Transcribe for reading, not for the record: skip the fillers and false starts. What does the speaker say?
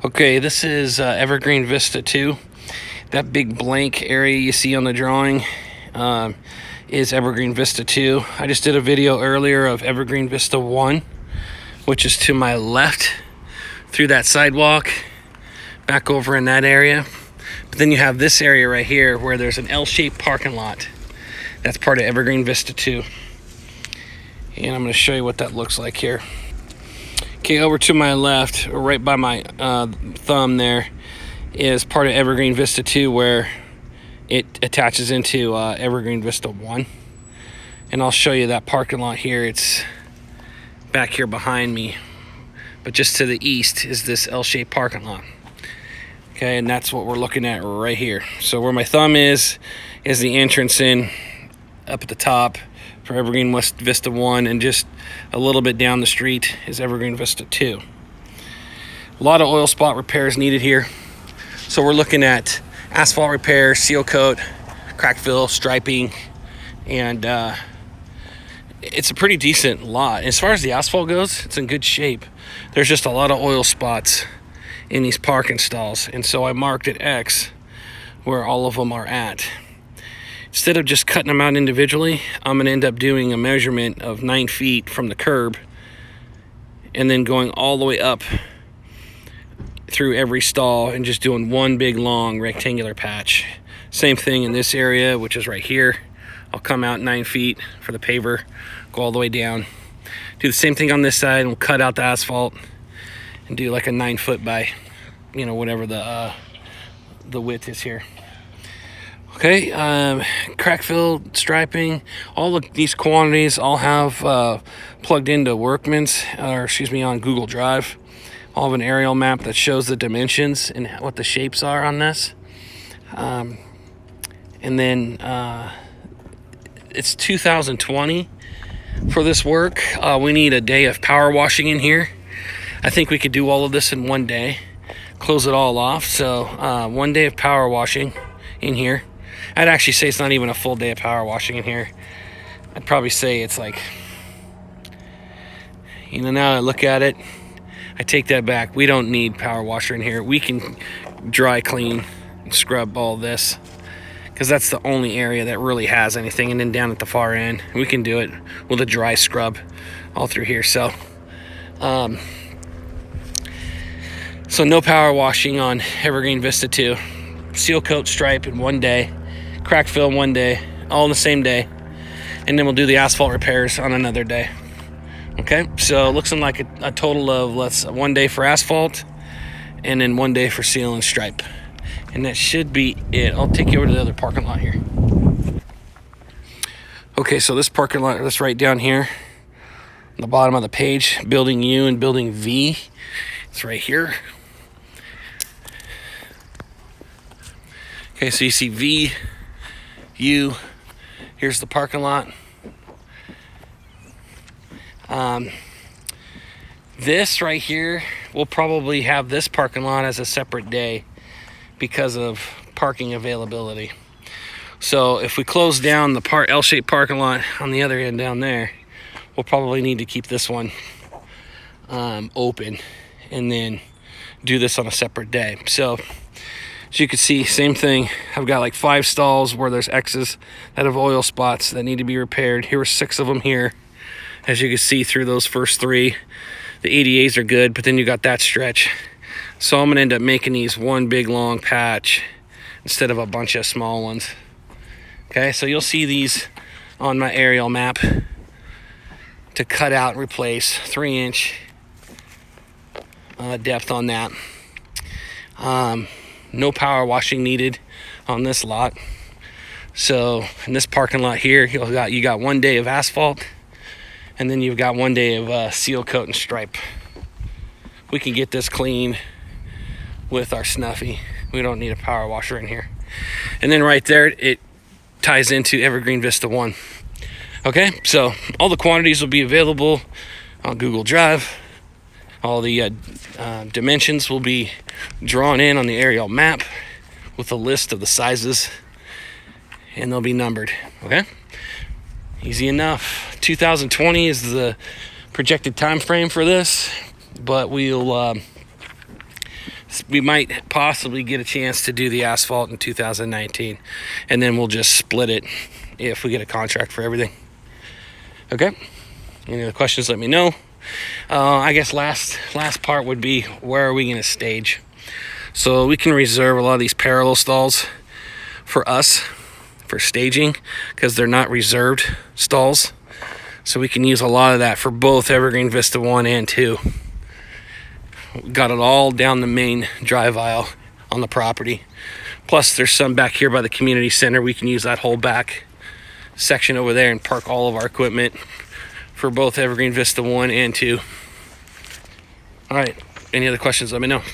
Okay, this is Evergreen Vista II. That big blank area you see on the drawing is Evergreen Vista II. I just did a video earlier of Evergreen Vista I, which is to my left through that sidewalk, back over in that area. But then you have this area right here where there's an L-shaped parking lot. That's part of Evergreen Vista II. And I'm going to show you what that looks like here. Okay, over to my left, or right by my thumb there, is part of Evergreen Vista 2 where it attaches into Evergreen Vista 1. And I'll show you that parking lot here. It's back here behind me. But just to the east is this L-shaped parking lot. Okay, and that's what we're looking at right here. So where my thumb is the entrance in up at the top for Evergreen Vista 1, and just a little bit down the street is Evergreen Vista 2. A lot of oil spot repairs needed here. So we're looking at asphalt repair, seal coat, crack fill, striping, and it's a pretty decent lot. As far as the asphalt goes, it's in good shape. There's just a lot of oil spots in these parking stalls, and so I marked at X where all of them are at. Instead of just cutting them out individually, I'm going to end up doing a measurement of 9 feet from the curb and then going all the way up through every stall and just doing one big long rectangular patch. Same thing in this area, which is right here. I'll come out 9 feet for the paver, go all the way down. Do the same thing on this side, and we'll cut out the asphalt and do like a 9 foot by, whatever the width is here. Okay, crack fill, striping, all of these quantities all have plugged into Workman's, on Google Drive. I'll have an aerial map that shows the dimensions and what the shapes are on this. And then it's 2020 for this work. We need a day of power washing in here. I think we could do all of this in one day, close it all off. So 1 day of power washing in here. I'd actually say it's not even a full day of power washing in here. I'd probably say it's like, now I look at it, I take that back. We don't need power washer in here. We can dry clean and scrub all this, because that's the only area that really has anything. And then down at the far end, we can do it with a dry scrub all through here. So no power washing on Evergreen Vista 2. Seal coat, stripe in 1 day. Crack fill 1 day, all in the same day, and then we'll do the asphalt repairs on another day. Okay, so it looks like a total of 1 day for asphalt and then 1 day for seal and stripe, and that should be it. I'll take you over to the other parking lot here. Okay, so this parking lot that's right down here on the bottom of the page, building U and building V, it's right here. Okay, so you see V, U, here's the parking lot. This right here, we'll probably have this parking lot as a separate day because of parking availability. So if we close down the L-shaped parking lot on the other end down there, we'll probably need to keep this one open and then do this on a separate day. So as you can see, same thing. I've got like 5 stalls where there's X's that have oil spots that need to be repaired. Here are 6 of them here. As you can see through those first 3, the ADAs are good, but then you got that stretch. So I'm gonna end up making these one big long patch instead of a bunch of small ones. Okay, so you'll see these on my aerial map to cut out and replace 3-inch depth on that. No power washing needed on this lot. So in this parking lot here, you got 1 day of asphalt, and then you've got 1 day of seal coat and stripe. We can get this clean with our Snuffy. We don't need a power washer in here. And then right there, it ties into Evergreen Vista 1. Okay, so all the quantities will be available on Google Drive. All the dimensions will be drawn in on the aerial map with a list of the sizes, and they'll be numbered. Okay, easy enough. 2020 is the projected time frame for this, but we'll we might possibly get a chance to do the asphalt in 2019, and then we'll just split it if we get a contract for everything. Okay, any other questions, let me know. I guess last part would be, where are we going to stage? So we can reserve a lot of these parallel stalls for us for staging, because they're not reserved stalls, so we can use a lot of that for both Evergreen Vista 1 and 2. Got it all down the main drive aisle on the property. Plus there's some back here by the community center. We can use that whole back section over there and park all of our equipment for both Evergreen Vista 1 and 2. All right, any other questions, let me know.